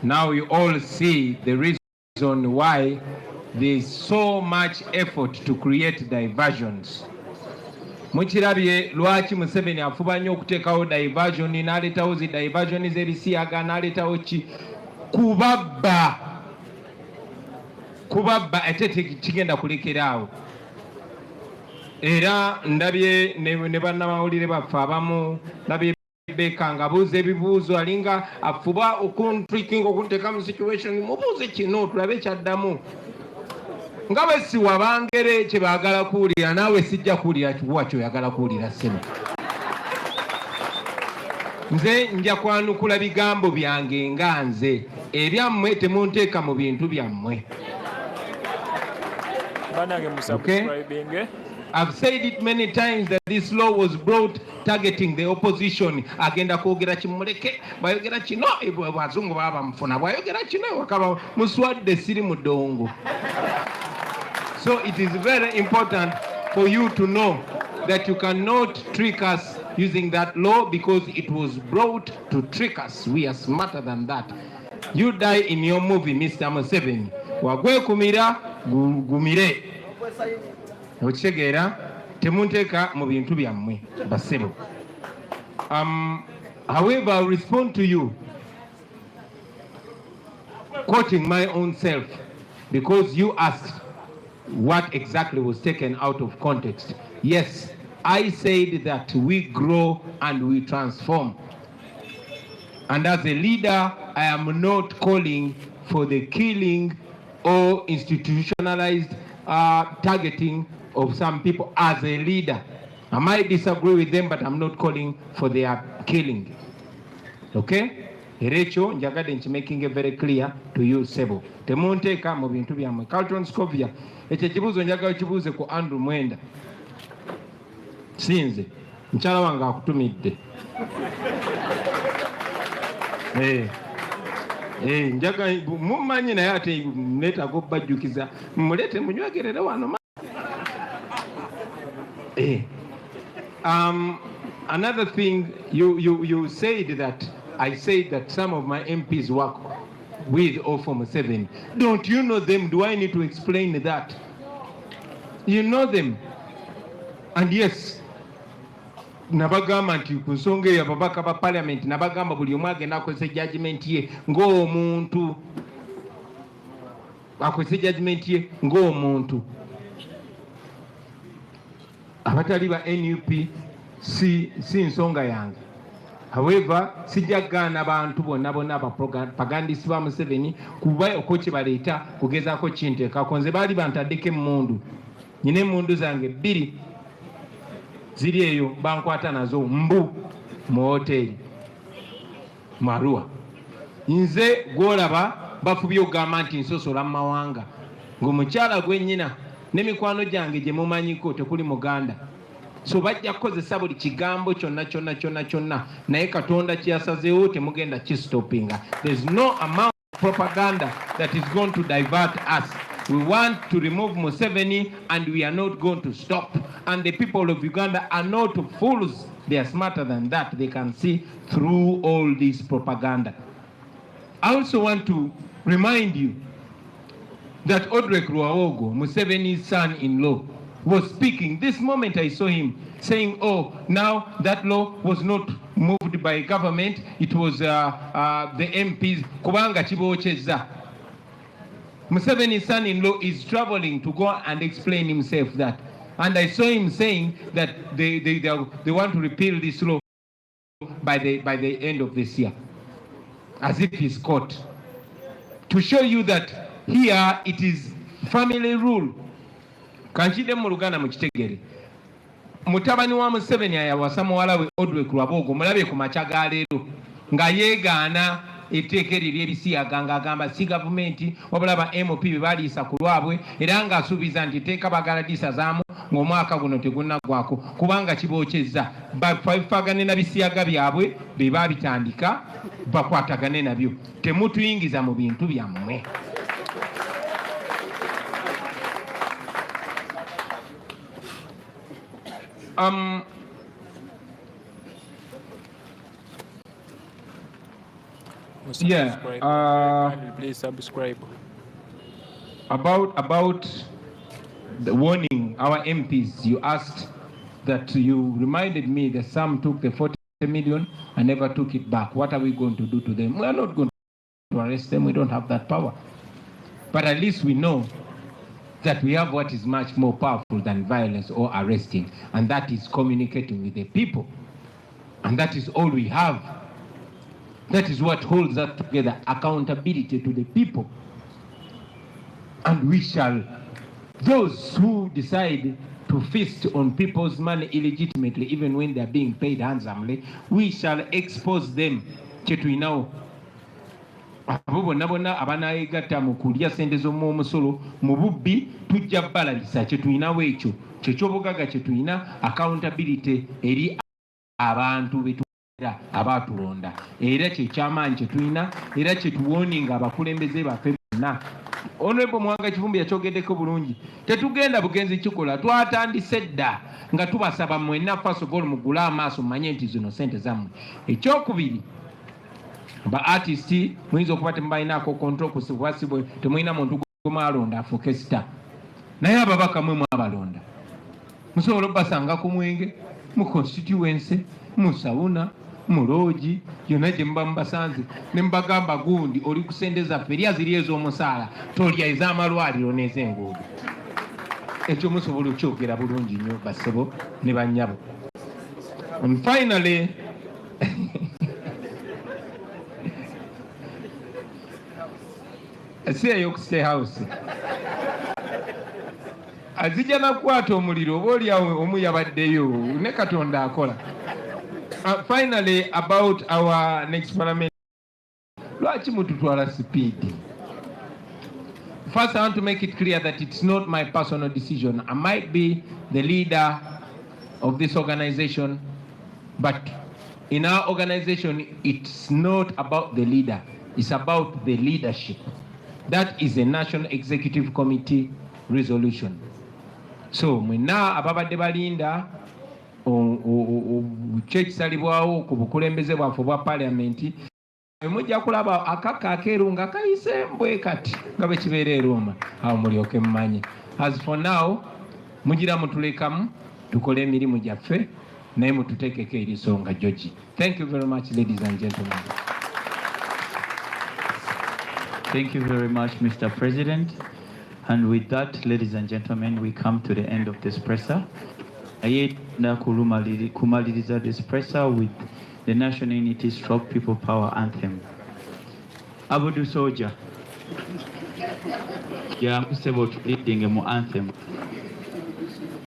Now you all see the reason why there is so much effort to create diversions. Mukirabye lwaki Museveni afuba nnyo okuteekawo diversion n'aleetawo zi diversion z'ebisiyaga n'aleetawo ki kubabba ate kigenda kulekeraawo. Era ndabye ne bannamawulire baffe abamu ndabye Beka nga buuza ebibuuzo alinga afuba okuntrikinga okunteeka mu situation mubuuze kino tulabe kyaddamu. Nga bwe si wabangere kye baagala kuwulira naawe sijja kuwulira kibuwa kyoyagala kuwulira ssebo. Nze nja kwanukula bigambo byange nga nze ebyammwe temunteeka mu bintu byammwe. Okay? I've said it many times that this law was brought targeting the opposition. Agenda kwogera kimuleke bayogera kino abazungu baba mfuna bayogera kino wakaba muswadde siri mudongo. So it is very important for you to know that you cannot trick us using that law because it was brought to trick us. We are smarter than that. You die in your movie, Mr. Museveni. Wagwe kumira gumire. Okitegeera temunteeka mu bintu byammwe basebo. However, I'll respond to you quoting my own self because you asked what exactly was taken out of context. Yes, I said that we grow and we transform. And as a leader, I am not calling for the killing or institutionalized targeting of some people as a leader. I might disagree with them, but I'm not calling for their killing. Okay? Erecho njagadde making it very clear to you, Sebo. Temunteeka mu bintu byammwe. Carlton Scovia, ekyo ekibuuzo njagala kibuuze ku Andrew Mwenda. Sinze, mukyala wange akutumidde. Njaga mumanyi naye ate neetaaga obbajjukiza muleete munywegerere wano. Another thing, you said that I said that some of my MPs work with or for Museveni. Don't you know them? Do I need to explain that? You know them. And yes, nabagamba nti ku nsonga eyo ababaka ba parliament nabagamba buli omu agenda akozesa judgment ye ng'omuntu. Akozesa judgment ye ng'omuntu. Abatali ba NUP si nsonga yange. However, sijagaana abantu bonna abapagandisi ba Museveni kuba okokye baleeta kugezaako kinteekako. Nze baali bantaddeko emmundu. Nyina emmundu zange 2 ziri eyo bankwata nazo mbu mu hoteri mu Arua. Nze gwolaba bafubye okugamba nti nsosola mu mawanga ng'omukyala gwennyina n'emikwano gyange gye mumanyiko tekuli Muganda. So bajja kukozesa buli kigambo kyonna naye Katonda kyasazeewo temugenda kistopinga. There's no amount of propaganda that is going to divert us. We want to remove Museveni and we are not going to stop. And the people of Uganda are not fools. They are smarter than that. They can see through all this propaganda. I also want to remind you that Odrek Ruaogo, Museveni's son-in-law, was speaking. This moment I saw him saying, oh, now that law was not moved by government, it was the MPs. Kubanga chibocheza. Museveni's son-in-law is traveling to go and explain himself that. And I saw him saying that they want to repeal this law by the end of this year, as if he's caught. To show you that here it is family rule. Kanchide mu Luganda mu kitegere. Mutabani wa Museveni ayawasa muwala we Odrek Ruabogo mulabe ku machaga leero nga yeegaana etteeka ery'ebisiyaga ng'agamba si gavumenti wabula ba MOP be baliisa ku lwabwe era ng'asuubiza nti etteeka bagala lisazaamu ng'omwaka guno tegunnagwako kubanga kibookyezza bafaagane na bisiyaga byabwe be baabitandika bakwatagane nabyo. Temutuyingiza mu bintu byammwe. Yeah. Kindly please subscribe. About the warning our MPs, you asked that, you reminded me that some took the 40 million and never took it back. What are we going to do to them? We are not going to arrest them. We don't have that power. But at least we know that we have what is much more powerful than violence or arresting, and that is communicating with the people. And that is all we have. That is what holds us together, accountability to the people. And we shall, those who decide to feast on people's money illegitimately, even when they are being paid handsomely, we shall expose them. Chetuinao abo bonna bonna abanayegatta mu kulya sente z'omusolo mu bubbi tujja balalisa. Kyetulinawo ekyo kyekyobugaga, kyetulina accountability eri abantu betuera abatulonda, era kyekyamaanyi kyetulina, era kyetuwoninga abakulembeze baffe bonna. Honorable Mwanga Kivumbi yakyogeddeko bulungi. Tetugenda bugenzi kikola, twatandise dda nga tubasaba mwenna first of all mugule amaaso mumanye nti zino sente zammwe. Ekyokubiri, ba artist muyinza okuba temubalinaako control kusibwasibwe, temulina muntu gwemwalonda afuuke sita, naye ababaka mwe mwabalonda musobola obbasanga ku Mwenge, mu constituency, mu Sawuna, mu Loogi, yonna gye muba mubasanze ne mubagamba gundi oli ku sente zaffe, lya ziri ez'omusaala, tolya ez'amalwaliro n'ez'enguudo. Ekyo musobola okyogera bulungi nnyo bassebo ne bannyabo. And finally, eseeyo ku State House azijja nakukwata omuliro oba oliawo omu yabaddeyo ne Katonda akola. Finally, about our next parliament, lwaki mututwala speed? First, I want to make it clear that it's not my personal decision. I might be the leader of this organization, but in our organization, it's not about the leader. It's about the leadership. That is a National Executive Committee resolution. So, mwena ababadde balinda kyekisalibwawo ku bukulembeze bwaffe bwa paliamenti, mujja kulaba akaka akeeru nga kayise mbwe kati nga bwe kibeera e Roma, awo mulyoke mumanye. As for now, mugira mutulekamu tukole emirimu gyaffe naye mututeekeko eriiso nga George. Thank you very much, ladies and gentlemen. Thank you very much, Mr. President. And with that, ladies and gentlemen, we come to the end of this presser. Ayenda kumaliriza this presser with the National Unity Stroke People Power Anthem. Abudu Soja. Yeah, I'm leading mu anthem.